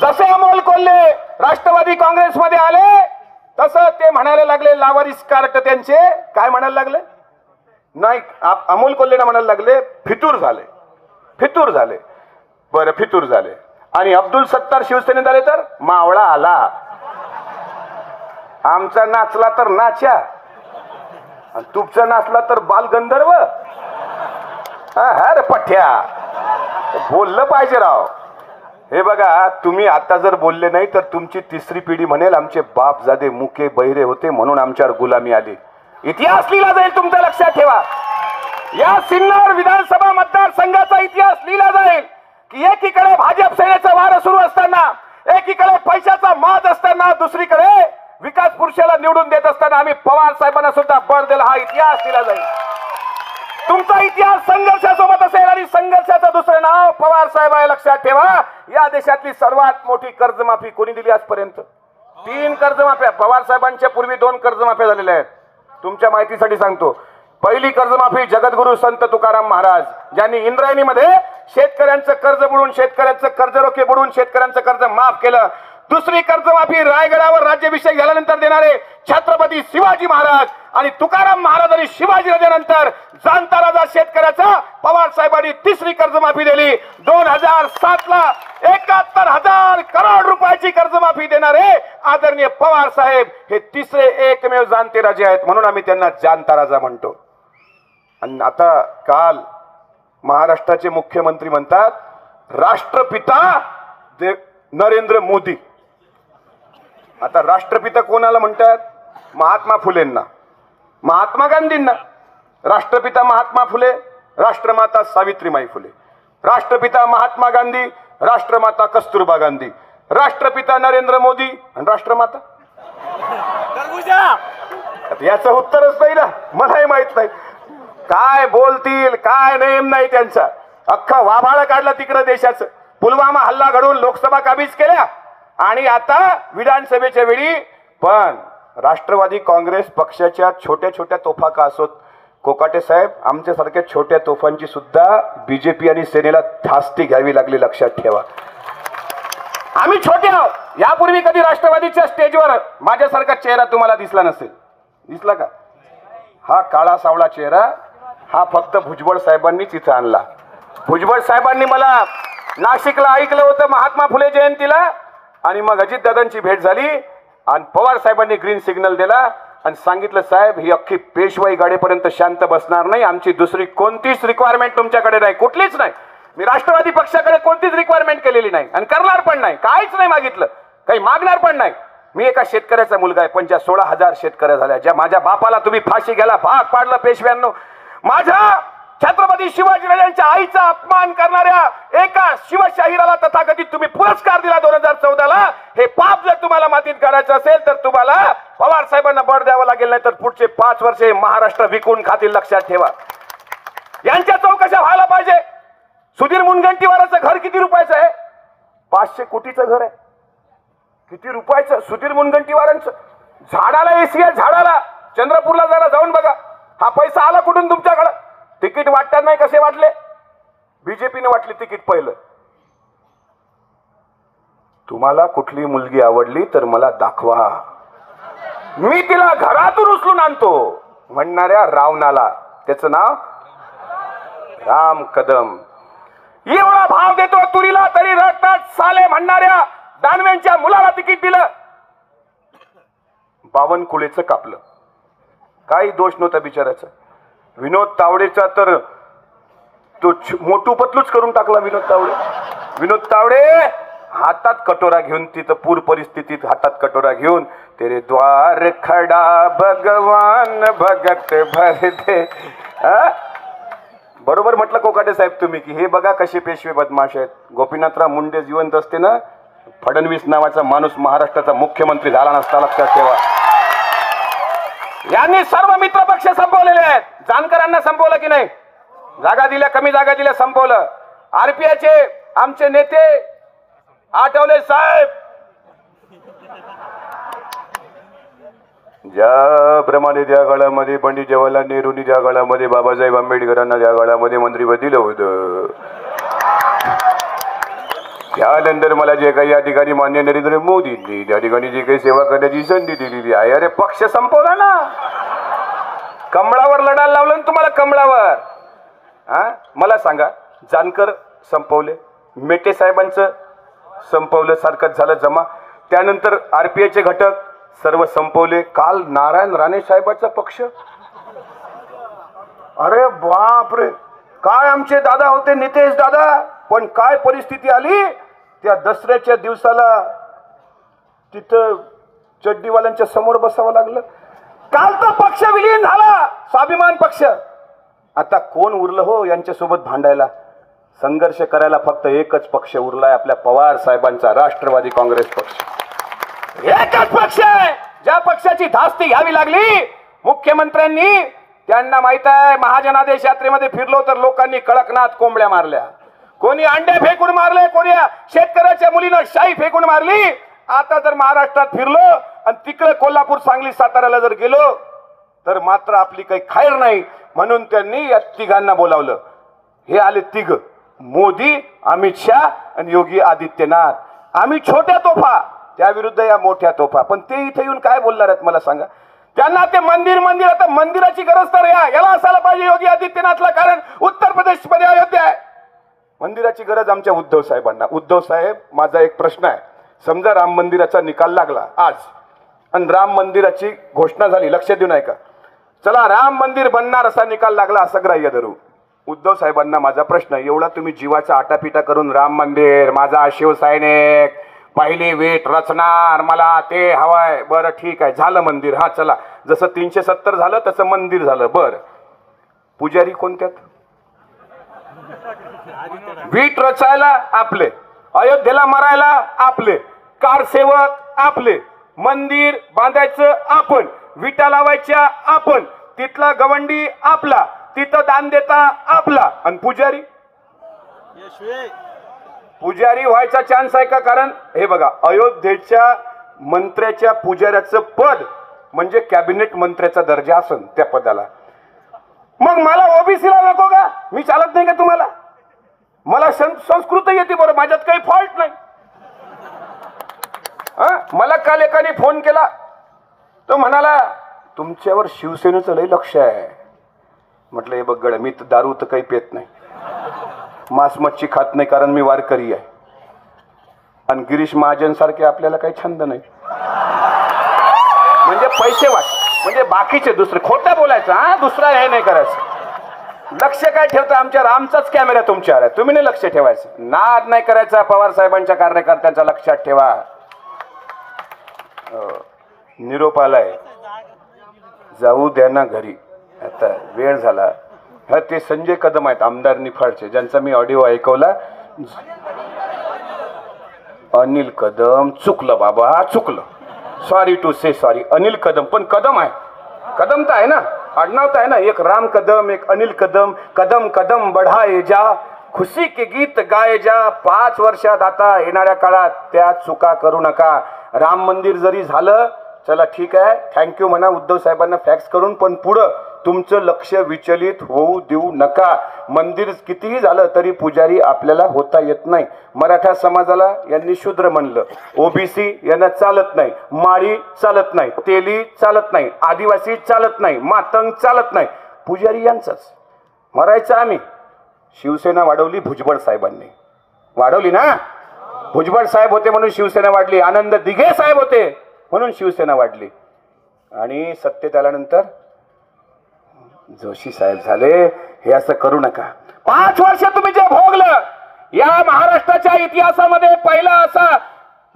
जसे अमोल कोल्हे राष्ट्रवादी काँग्रेसमध्ये आले तसं ते म्हणायला लागले लावारिस कार्ड त्यांचे काय म्हणायला लागले नाही अमोल कोल्हेना म्हणायला लागले फितूर झाले बरं फितूर झाले आणि अब्दुल सत्तार शिवसेनेत आले तर मावळा आला आमचा नाचला तर नाच्या तुमचा नाचला तर बालगंधर्व हा रे पठ्या बोललं पाहिजे राव हे बघा तुम्ही आता जर बोलले नाही तर तुमची तिसरी पिढी म्हणेल आमचे बापजादे मुके बहिरे होते म्हणून आमच्यावर गुलामी आली इतिहास लिहिला जाईल तुमचं लक्षात ठेवा या सिन्नर विधानसभा मतदारसंघाचा इतिहास लिहिला जाईल की एकीकडे भाजप सेनेचं वारं सुरू असताना एकीकडे पैशाचा माज असताना दुसरीकडे विकास पुरुषाला निवडून देत असताना आम्ही पवार साहेबांना सुद्धा बळ दिला हा इतिहास लिहिला जाईल तुमचा इतिहास संघर्षासोबत असेल आणि संघर्षाचं दुसरं नाव पवार साहेब आहे लक्षात ठेवा या देशातली सर्वात मोठी कर्जमाफी कोणी दिली आजपर्यंत 3 कर्जमाफ्या पवार साहेबांच्या पूर्वी 2 कर्जमाफ्या झालेल्या आहेत तुमच्या माहितीसाठी सांगतो पहिली कर्जमाफी जगद्गुरु संत तुकाराम महाराज ज्यांनी इंद्रायणीमध्ये शेतकऱ्यांचं कर्ज बुडून शेतकऱ्यांचं कर्जरोखे बुडून शेतकऱ्यांचं कर्ज माफ केलं दुसरी कर्जमाफी रायगडावर राज्याभिषेक झाल्यानंतर देणारे छत्रपती शिवाजी महाराज आणि तुकाराम महाराज आणि शिवाजी राजानंतर जाणता राजा शेतकऱ्याचा पवार साहेबांनी तिसरी कर्जमाफी दिली 2007 ला 71,000 करोड रुपयाची कर्जमाफी देणारे आदरणीय पवार साहेब हे तिसरे एकमेव जाणते राजे आहेत म्हणून आम्ही त्यांना जाणता राजा म्हणतो आणि आता काल महाराष्ट्राचे मुख्यमंत्री म्हणतात राष्ट्रपिता नरेंद्र मोदी आता राष्ट्रपिता कोणाला म्हणतात महात्मा फुलेंना महात्मा गांधींना राष्ट्रपिता महात्मा फुले राष्ट्रमाता सावित्रीबाई फुले राष्ट्रपिता महात्मा गांधी राष्ट्रमाता कस्तुरबा गांधी राष्ट्रपिता नरेंद्र मोदी आणि राष्ट्रमाता याचं उत्तरच नाही ना मलाही माहित नाही काय बोलतील काय नेम नाही त्यांचा अख्खा वाभाळा काढला तिकडे देशाचं पुलवामा हल्ला घडवून लोकसभा काबीज केल्या आणि आता विधानसभेच्या वेळी पण राष्ट्रवादी काँग्रेस पक्षाच्या छोट्या छोट्या तोफा का असोत कोकाटे साहेब आमच्यासारख्या छोट्या तोफांची सुद्धा बीजेपी आणि सेनेला धास्ती घ्यावी लागली लक्षात ठेवा आम्ही छोटे आहोत यापूर्वी कधी राष्ट्रवादीच्या स्टेजवर माझ्यासारखा चेहरा तुम्हाला दिसला नसेल दिसला का हा काळा सावळा चेहरा हा फक्त भुजबळ साहेबांनीच इथं आणला भुजबळ साहेबांनी मला नाशिकला ऐकलं होतं महात्मा फुले जयंतीला आणि मग अजितदादांची भेट झाली आणि पवार साहेबांनी ग्रीन सिग्नल दिला आणि सांगितलं साहेब ही अख्खी पेशवाई गाडीपर्यंत शांत बसणार नाही आमची दुसरी कोणतीच रिक्वायरमेंट तुमच्याकडे नाही कुठलीच नाही मी राष्ट्रवादी पक्षाकडे कोणतीच रिक्वायरमेंट केलेली नाही आणि करणार पण नाही काहीच नाही मागितलं काही मागणार पण नाही मी एका शेतकऱ्याचा मुलगा आहे पण ज्या 16,000 शेतकऱ्या झाल्या ज्या माझ्या बापाला तुम्ही फाशी घ्यायला भाग पाडलं पेशव्यांनो माझ्या छत्रपती शिवाजी राजांच्या आईचा अपमान करणाऱ्या एका शिवशाहिराला तथाकथित तुम्ही पुरस्कार दिला 2014 ला हे पाप जर तुम्हाला मातीत काढायचं असेल तर तुम्हाला पवार साहेबांना बळ द्यावं लागेल नाही तर पुढचे 5 वर्षे महाराष्ट्र विकून खातील लक्षात ठेवा यांच्या चौकशा व्हायला पाहिजे सुधीर मुनगंटीवाराचं घर किती रुपयाचं आहे 500 कोटीचं घर आहे किती रुपयाचं सुधीर मुनगंटीवारांचं झाडाला एसी आहे झाडाला चंद्रपूरला जरा जाऊन बघा हा पैसा आला कुठून तुमच्याकडे तिकीट वाटतात नाही कसे वाटले बीजेपीने वाटले तिकीट पहिलं तुम्हाला कुठली मुलगी आवडली तर मला दाखवा मी तिला घरातून उचलून आणतो म्हणणाऱ्या रावणाला त्याचं नाव राम कदम एवढा भाव देतो तुरीला तरी रडतात साले म्हणणाऱ्या दानवेंच्या मुलाला तिकीट दिलं बावनकुळेचं कापलं काही दोष नव्हता बिचाराचा विनोद तावडेचा तर तो मोठू पतलूच करून टाकला विनोद तावडे हातात कटोरा घेऊन तिथं पूर परिस्थितीत हातात कटोरा घेऊन तेरे द्वार खडा भगवान भगत भर दे बरोबर म्हटलं कोकाटे साहेब तुम्ही की हे बघा कसे पेशवे बदमाश आहेत गोपीनाथराव मुंडे जिवंत असते ना फडणवीस नावाचा माणूस महाराष्ट्राचा मुख्यमंत्री झाला नसता लक्षात ठेवा यांनी सर्व मित्र पक्ष संपवलेले आहेत जानकरांना संपवलं की नाही जागा दिल्या कमी जागा दिल्या संपवलं आरपीआयचे आमचे नेते आठवले साहेब ज्याप्रमाणे त्या काळामध्ये पंडित जवाहरलाल नेहरूंनी त्या काळामध्ये बाबासाहेब आंबेडकरांना त्या काळामध्ये मंत्रिपद दिलं होतं त्यानंतर मला जे काही या ठिकाणी मान्य नरेंद्र मोदींनी त्या ठिकाणी जे काही सेवा करण्याची संधी दिलेली आहे, अरे पक्ष संपवला ना, कमळावर लढायला लावलं ना तुम्हाला, कमळावर. हा मला सांगा, जानकर संपवले, मेटे साहेबांचं संपवलं, सारखंच झालं जमा. त्यानंतर आरपीआयचे घटक सर्व संपवले. काल नारायण राणे साहेबांचा पक्ष, अरे बापरे, काय आमचे दादा होते नितेश दादा, पण काय परिस्थिती आली त्या दसऱ्याच्या दिवसाला, तिथं चड्डीवाल्यांच्या समोर बसावं लागलं. काल तर पक्ष विलीन झाला, स्वाभिमान पक्ष. आता कोण उरलं हो यांच्यासोबत भांडायला, संघर्ष करायला? फक्त एकच पक्ष उरलाय, आपल्या पवार साहेबांचा राष्ट्रवादी काँग्रेस पक्ष. एकच पक्ष आहे ज्या पक्षाची धास्ती घ्यावी लागली मुख्यमंत्र्यांनी. त्यांना माहित आहे, महाजनादेश यात्रेमध्ये फिरलो तर लोकांनी कडकनाथ कोंबड्या मारल्या, कोणी अंडे फेकून मारले, कोणी शेतकऱ्याच्या मुलीनं शाई फेकून मारली. आता जर महाराष्ट्रात फिरलो आणि तिकडे कोल्हापूर, सांगली, साताऱ्याला जर गेलो तर मात्र आपली काही खैर नाही. म्हणून त्यांनी या तिघांना बोलावलं. हे आले तिघ, मोदी, अमित शाह आणि योगी आदित्यनाथ. आम्ही छोट्या तोफा, त्या विरुद्ध या मोठ्या तोफा. पण ते इथे येऊन काय बोलणार आहेत मला सांगा? त्यांना ते मंदिर मंदिर, आता मंदिराची गरज तर याला असायला पाहिजे योगी आदित्यनाथला, कारण उत्तर प्रदेश मध्ये अयोध्या आहे. मंदिराची गरज आमच्या उद्धव साहेबांना. उद्धव साहेब, माझा एक प्रश्न आहे. समजा राम मंदिराचा निकाल लागला आज आणि राम मंदिराची घोषणा झाली, लक्ष देऊन ऐका. चला राम मंदिर बनणार असा निकाल लागला असं ग्राह्य धरू. उद्धव साहेबांना माझा प्रश्न, एवढा तुम्ही जीवाचा आटापिटा करून राम मंदिर, माझा शिवसैनिक, पहिली वीट रचणार, मला ते हवंय, बरं ठीक आहे, झालं मंदिर. हा चला, जसं 370 झालं तसं मंदिर झालं. बरं, पुजारी कोणत्यात? वीट रचायला आपले, अयोध्येला मरायला आपले, कारसेवक आपले, मंदिर बांधायचं आपण, विटा लावायच्या आपण, तिथला गवंडी आपला, तिथं दान देता आपला. आणि पुजारी, पुजारी व्हायचा चान्स आहे का? कारण हे बघा, अयोध्येच्या मंत्र्याच्या पुजाऱ्याचं पद म्हणजे कॅबिनेट मंत्र्याचा दर्जा असन त्या पदाला. मग मला ओबीसीला नको का? मी चालत नाही का तुम्हाला? मला संस्कृत येते बरं, माझ्यात काही फॉल्ट नाही. मला काल एकाने फोन केला, तो म्हणाला तुमच्यावर शिवसेनेचं लय लक्ष आहे. म्हटलं हे बघ गड्या, मी तर दारू तर काही पेत नाही, मांस मच्छी खात नाही, कारण मी वारकरी आहे. आणि गिरीश महाजन सारखे आपल्याला काही छंद नाही. म्हणजे पैसे वाट, म्हणजे बाकीचे दुसरे खोटं बोलायचं, हा दुसरा हे नाही करायचं. लक्ष काय ठेवता? आमच्या रामचाच कॅमेरा तुमच्यावर आहे, तुम्ही नाही लक्ष ठेवायचं. नाद नाही करायचा, पवार साहेबांच्या कार्यकर्त्यांचा लक्षात ठेवा. निरोप आलाय, जाऊ द्या ना घरी, आता वेळ झाला. हा ते संजय कदम आहेत, आमदार निफाडचे, ज्यांचा मी ऑडिओ ऐकवला. अनिल कदम चुकलं बाबा, चुकलं, sorry to say sorry. Anil Kadam, पण कदम आहे, कदम तर आहे ना, आडनाव तर आहे ना. एक राम कदम, एक अनिल कदम. कदम कदम बढ़ाए जा, खुशी के गीत गाए जा. 5 वर्षात, आता येणाऱ्या काळात त्या चुका करू नका. राम मंदिर जरी झालं, चला ठीक आहे, थँक्यू म्हणा उद्धव साहेबांना फॅक्स करून, पण पुढं तुमचं लक्ष विचलित होऊ देऊ नका. मंदिर कितीही झालं तरी पुजारी आपल्याला होता येत नाही. मराठा समाजाला यांनी शूद्र म्हणलं, ओबीसी यांना चालत नाही, माळी चालत नाही, तेली चालत नाही, आदिवासी चालत नाही, मातंग चालत नाही, पुजारी यांचाच. मरायचं आम्ही. शिवसेना वाढवली भुजबळ साहेबांनी, वाढवली ना. भुजबळ साहेब होते म्हणून शिवसेना वाढली, आनंद दिघे साहेब होते म्हणून शिवसेना वाढली. आणि सत्तेत आल्यानंतर जोशी साहेब झाले. हे असं करू नका. 5 वर्ष तुम्ही जे भोगलं, या महाराष्ट्राच्या इतिहासामध्ये पहिला असा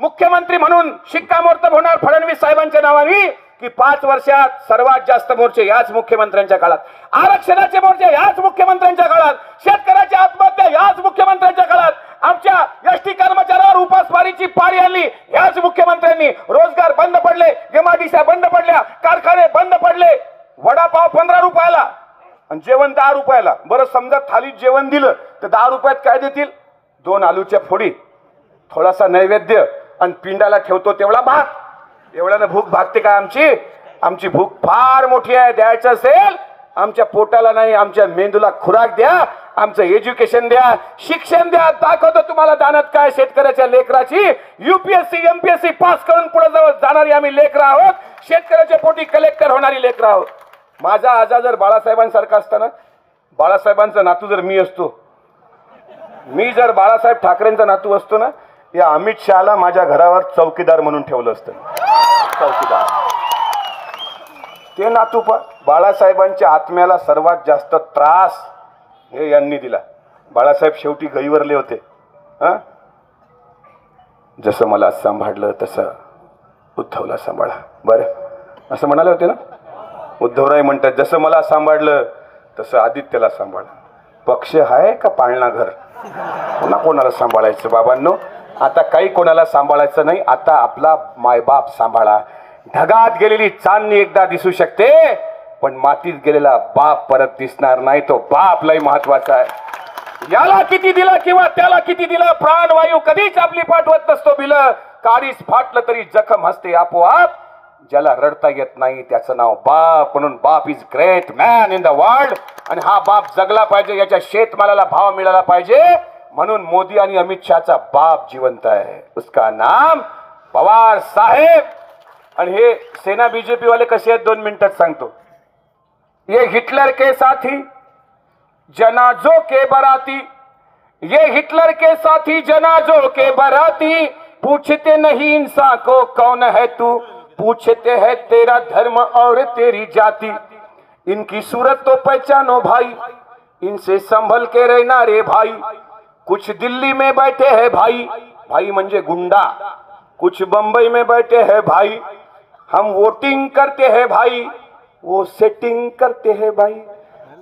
मुख्यमंत्री म्हणून शिक्कामोर्तब होणार फडणवीस साहेबांच्या नावाने की 5 वर्षात सर्वात जास्त मोर्चे याच मुख्यमंत्र्यांच्या काळात, आरक्षणाचे मोर्चे याच मुख्यमंत्र्यांच्या काळात, शेतकऱ्याच्या आत्महत्या याच मुख्यमंत्र्यांच्या काळात, आमच्या एसटी कर्मचाऱ्यावर उपासमारीची पारी आणली याच मुख्यमंत्र्यांनी. रोजगार बंद पडले, एमआयडीसी बंद पडल्या, कारखाने बंद पडले, वडापाव 15 रुपयाला आणि जेवण 10 रुपयाला. बरं समजा थालीत जेवण दिलं तर 10 रुपयात काय देतील? 2 आलूच्या फोडी, थोडासा नैवेद्य आणि पिंडाला ठेवतो तेवढा भात. एवढ्यानं भूक भागते का आमची? आमची भूक फार मोठी आहे. द्यायचं असेल आमच्या पोटाला नाही, आमच्या मेंदूला खुराक द्या. आमचं एज्युकेशन द्या, शिक्षण द्या. दाखवतो तुम्हाला दानत काय शेतकऱ्याच्या लेकराची. UPSC MPSC पास करून पुढे जाणारी आम्ही लेकर आहोत. शेतकऱ्याच्या पोटी कलेक्टर होणारी लेकर आहोत. माझा आजा जर बाळासाहेबांसारखा असताना, बाळासाहेबांचा नातू जर मी असतो, मी जर बाळासाहेब ठाकरेंचा नातू असतो ना, या अमित शहाला माझ्या घरावर चौकीदार म्हणून ठेवलं असतं. चौकीदार ते नातू पण बाळासाहेबांच्या आत्म्याला सर्वात जास्त त्रास हे यांनी दिला. बाळासाहेब शेवटी गैवरले होते. जसं मला सांभाळलं तसं उद्धवला सांभाळा. बरं असं म्हणाले होते ना उद्धवराय म्हणतात, जसं मला सांभाळलं तसं आदित्यला सांभाळा. पक्ष आहे का पाळणा घर? पुन्हा कोणाला सांभाळायचं बाबांनो? आता काही कोणाला सांभाळायचं नाही. आता आपला मायबाप सांभाळा. ढगात गेलेली चांदणी एकदा दिसू शकते, पण मातीत गेलेला बाप परत दिसणार नाही. तो बाप लय महत्वाचा आहे. याला किती दिला किंवा त्याला किती दिला, प्राणवायू कधीच आपली पाठवत नसतो बिल. काडीच फाटलं तरी जखम हसते आपोआप. ज्याला रडता येत नाही त्याचं नाव बाप. म्हणून बाप is great man in the world. आणि हा बाप जगला पाहिजे, याच्या शेतमालाला भाव मिळाला पाहिजे. म्हणून मोदी आणि अमित शहाचा बाप जिवंत आहे. उसका नाम पवार साहेब. आणि हे सेना बीजेपी वाले कसे आहेत 2 मिनिटात सांगतो. ये हिटलर के साथी जनाजों के बराती, ये हिटलर के साथी जनाजों के बराती. पूछते नहीं इंसान को कौन है तू, पूछते हैं तेरा धर्म और तेरी जाति. इनकी सूरत तो पहचानो भाई, इनसे संभल के रहना रे भाई. कुछ दिल्ली में बैठे हैं भाई, भाई म्हणजे गुंडा. कुछ बंबई में बैठे हैं भाई, हम वोटिंग करते हैं भाई, वो सेटिंग करते हैं भाई.